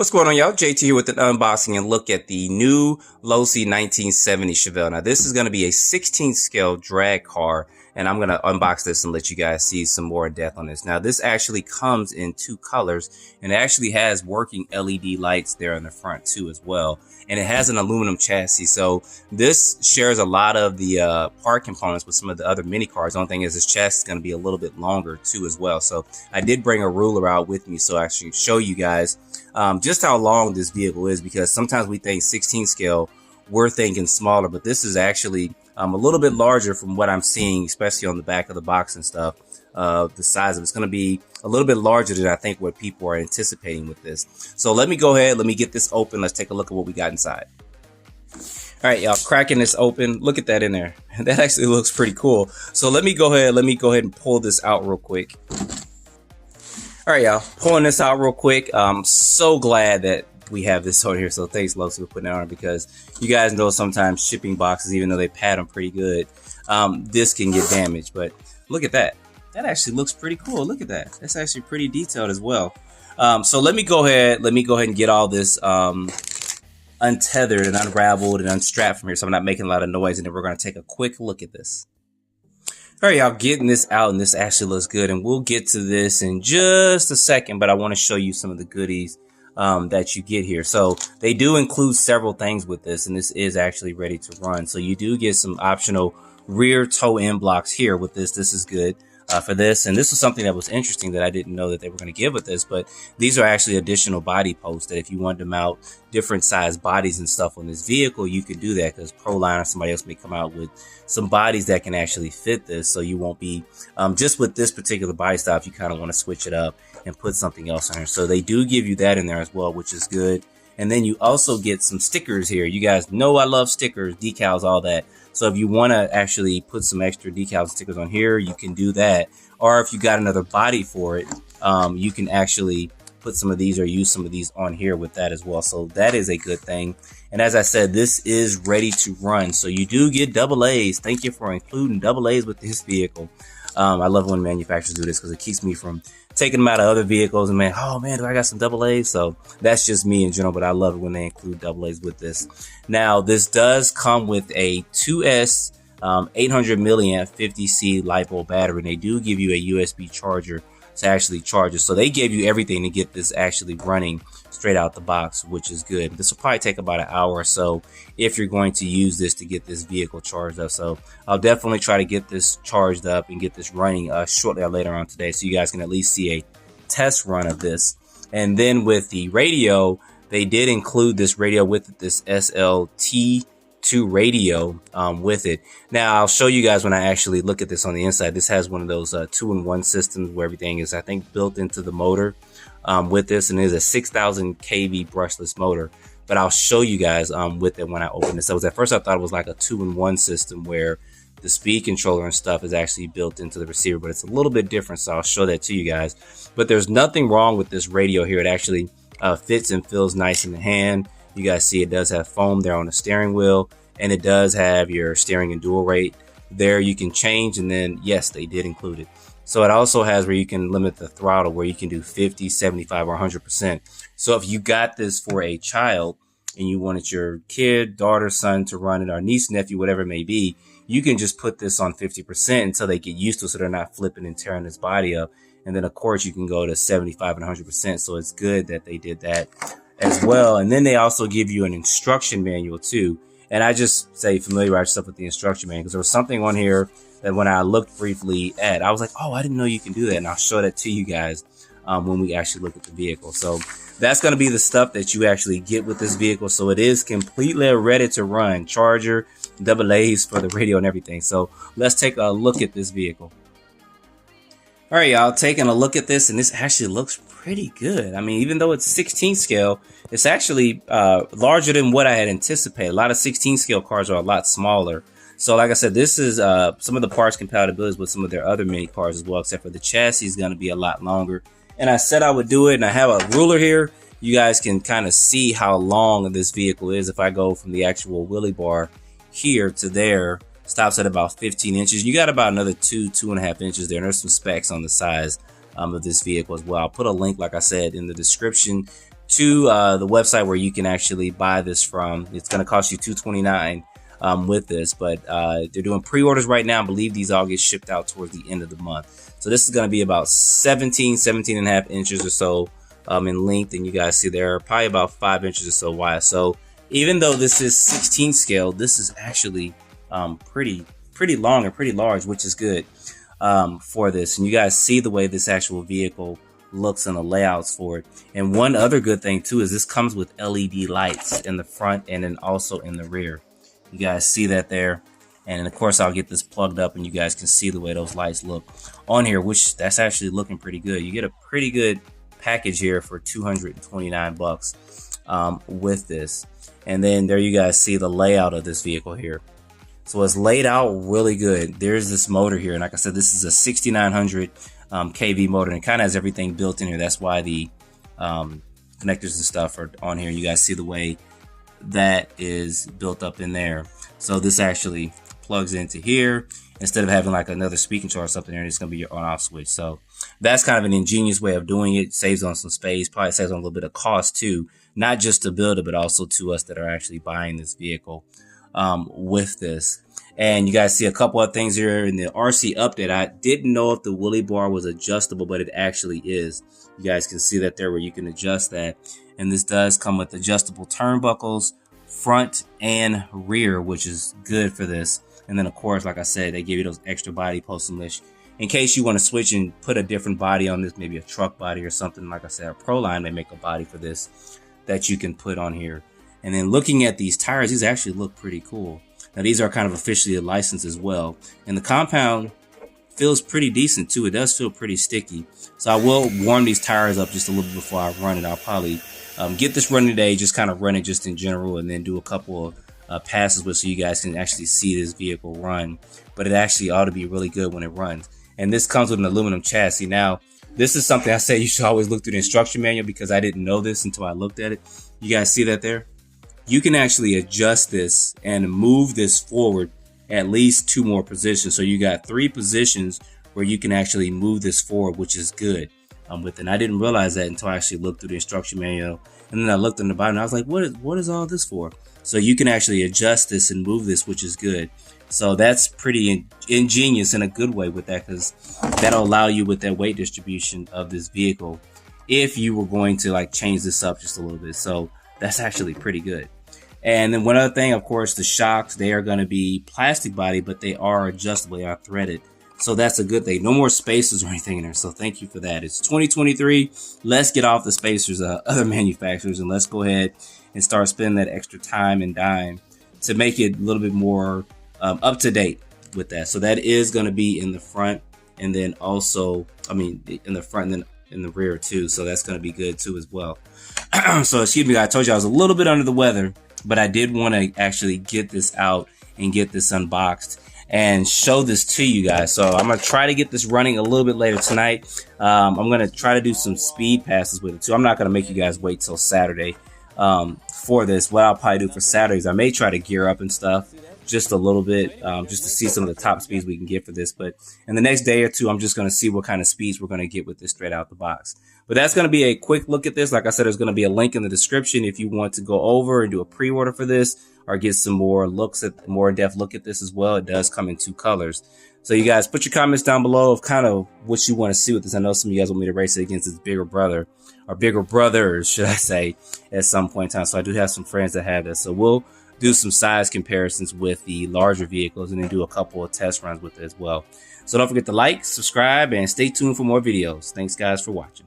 What's going on, y'all? JT here with an unboxing and look at the new Losi 1970 Chevelle. Now, this is going to be a 16th scale drag car, and I'm going to unbox this and let you guys see some more in depth on this. Now, this actually comes in two colors, and it actually has working LED lights there in the front too as well. And it has an aluminum chassis, so this shares a lot of the part components with some of the other mini cars. The only thing is this chassis is going to be a little bit longer too as well. So I did bring a ruler out with me so I actually show you guys just how long this vehicle is, because sometimes we think 16 scale, we're thinking smaller, but this is actually a little bit larger from what I'm seeing, especially on the back of the box and stuff. The size of it's going to be a little bit larger than I think what people are anticipating with this. So let me go ahead, let me get this open. Let's take a look at what we got inside. All right, y'all, cracking this open. Look at that in there. That actually looks pretty cool. So let me go ahead and pull this out real quick. All right, y'all, pulling this out real quick. I'm so glad that we have this on here. So thanks, Losi, for putting it on, because you guys know sometimes shipping boxes, even though they pad them pretty good, this can get damaged. But look at that. That actually looks pretty cool. Look at that. That's actually pretty detailed as well. So let me go ahead and get all this untethered and unraveled and unstrapped from here, so I'm not making a lot of noise, and then we're going to take a quick look at this. All right, y'all, getting this out, and this actually looks good, and we'll get to this in just a second, but I want to show you some of the goodies that you get here. So they do include several things with this, and this is actually ready to run. So you do get some optional rear toe end blocks here with this. This is good for this, and this is something that was interesting that I didn't know that they were going to give with this, but these are actually additional body posts that if you wanted to mount different size bodies and stuff on this vehicle, you could do that, because Proline or somebody else may come out with some bodies that can actually fit this, so you won't be just with this particular body style. If you kind of want to switch it up and put something else on here, so they do give you that in there as well, which is good. And then you also get some stickers here. You guys know I love stickers, decals, all that. So if you want to actually put some extra decals and stickers on here, you can do that. Or if you got another body for it, you can actually put some of these or use some of these on here with that as well. So that is a good thing. And as I said, this is ready to run. So you do get double A's. Thank you for including double A's with this vehicle. I love when manufacturers do this, because it keeps me from taking them out of other vehicles and oh man, do I got some double A's? So that's just me in general, but I love it when they include double A's with this. Now, this does come with a 2S 800 milliamp 50C LiPo battery, and they do give you a USB charger to actually charge it. So they gave you everything to get this actually running straight out the box, which is good. This will probably take about an hour or so if you're going to use this to get this vehicle charged up. So I'll definitely try to get this charged up and get this running shortly later on today, so you guys can at least see a test run of this. And then with the radio, they did include this radio with it, this SLT2 radio with it. Now I'll show you guys when I actually look at this on the inside. This has one of those 2-in-1 systems where everything is, I think, built into the motor with this, and it is a 6,000 kV brushless motor. But I'll show you guys with it when I open this. At first I thought it was like a 2-in-1 system where the speed controller and stuff is actually built into the receiver, but it's a little bit different, so I'll show that to you guys. But there's nothing wrong with this radio here. It actually fits and feels nice in the hand. You guys see it does have foam there on the steering wheel, and it does have your steering and dual rate there. You can change, and then yes, they did include it. So it also has where you can limit the throttle, where you can do 50, 75, or 100%. So if you got this for a child and you wanted your kid, daughter, son to run it, or niece, nephew, whatever it may be, you can just put this on 50% until they get used to it, so they're not flipping and tearing this body up. And then of course you can go to 75 and 100%. So it's good that they did that as well. And then they also give you an instruction manual too. And I just say familiarize yourself with the instruction manual, because there was something on here that when I looked briefly at, I was like, oh, I didn't know you can do that. And I'll show that to you guys when we actually look at the vehicle. So that's going to be the stuff that you actually get with this vehicle. So it is completely ready to run. Charger, double A's for the radio and everything. So let's take a look at this vehicle. All right, y'all, taking a look at this, and this actually looks pretty good. I mean, even though it's 16 scale, it's actually larger than what I had anticipated. A lot of 16 scale cars are a lot smaller. So like I said, this is some of the parts compatibilities with some of their other mini cars as well, except for the chassis is going to be a lot longer. And I said I would do it, and I have a ruler here. You guys can kind of see how long this vehicle is. If I go from the actual wheelie bar here to there, stops at about 15 inches. You got about another 2.5 inches there. And there's some specs on the size of this vehicle as well. I'll put a link, like I said, in the description to the website where you can actually buy this from. It's going to cost you $229 with this, but they're doing pre-orders right now. I believe these all get shipped out towards the end of the month. So this is going to be about 17 and a half inches or so in length, and you guys see there are probably about 5 inches or so wide. So even though this is 16 scale, this is actually pretty long and pretty large, which is good for this. And you guys see the way this actual vehicle looks and the layouts for it. And one other good thing too is this comes with LED lights in the front and then also in the rear. You guys see that there. And of course I'll get this plugged up and you guys can see the way those lights look on here, which that's actually looking pretty good. You get a pretty good package here for $229 with this. And then there you guys see the layout of this vehicle here. So it's laid out really good. There's this motor here, and like I said, this is a 6900 kV motor, and it kind of has everything built in here. That's why the connectors and stuff are on here. You guys see the way that is built up in there. So this actually plugs into here instead of having like another speaking control or something there. It's going to be your on-off switch. So that's kind of an ingenious way of doing it. Saves on some space, probably saves on a little bit of cost too, not just to build it, but also to us that are actually buying this vehicle with this. And you guys see a couple of things here in the RC update. I didn't know if the wheelie bar was adjustable, but it actually is. You guys can see that there where you can adjust that. And this does come with adjustable turnbuckles, front and rear, which is good for this. And then of course, like I said, they give you those extra body posts in case you want to switch and put a different body on this, maybe a truck body or something. Like I said, Proline may make a body for this that you can put on here. And then looking at these tires, these actually look pretty cool. Now these are kind of officially licensed as well. And the compound feels pretty decent too. It does feel pretty sticky. So I will warm these tires up just a little bit before I run it. I'll probably get this running today, just kind of run it just in general, and then do a couple of passes with so you guys can actually see this vehicle run. But it actually ought to be really good when it runs. And this comes with an aluminum chassis. Now, this is something I say you should always look through the instruction manual because I didn't know this until I looked at it. You guys see that there? You can actually adjust this and move this forward at least 2 more positions. So you got 3 positions where you can actually move this forward, which is good with it. And I didn't realize that until I actually looked through the instruction manual. And then I looked on the bottom and I was like, what is all this for? So you can actually adjust this and move this, which is good. So that's pretty ingenious in a good way with that, because that'll allow you with that weight distribution of this vehicle if you were going to like change this up just a little bit. So that's actually pretty good. And then one other thing, of course, the shocks, they are going to be plastic body, but they are adjustable, they are threaded. So that's a good thing. No more spacers or anything in there. So thank you for that. It's 2023. Let's get off the spacers of other manufacturers and let's go ahead and start spending that extra time and dime to make it a little bit more up to date with that. So that is going to be in the front, and then also, in the front and then in the rear too. So that's going to be good too as well. So excuse me, I told you I was a little bit under the weather, but I did want to actually get this out and get this unboxed and show this to you guys. So I'm going to try to get this running a little bit later tonight. I'm going to try to do some speed passes with it too. I'm not going to make you guys wait till Saturday for this. What I'll probably do for Saturdays, I may try to gear up and stuff just a little bit, just to see some of the top speeds we can get for this. But in the next day or two, I'm just going to see what kind of speeds we're going to get with this straight out the box. But that's going to be a quick look at this. Like I said, there's going to be a link in the description if you want to go over and do a pre-order for this or get some more looks at more in-depth look at this as well. It does come in 2 colors. So you guys put your comments down below of kind of what you want to see with this. I know some of you guys want me to race it against its bigger brother, or bigger brothers, should I say, at some point in time. So I do have some friends that have this. So we'll do some size comparisons with the larger vehicles and then do a couple of test runs with it as well. So don't forget to like, subscribe, and stay tuned for more videos. Thanks guys for watching.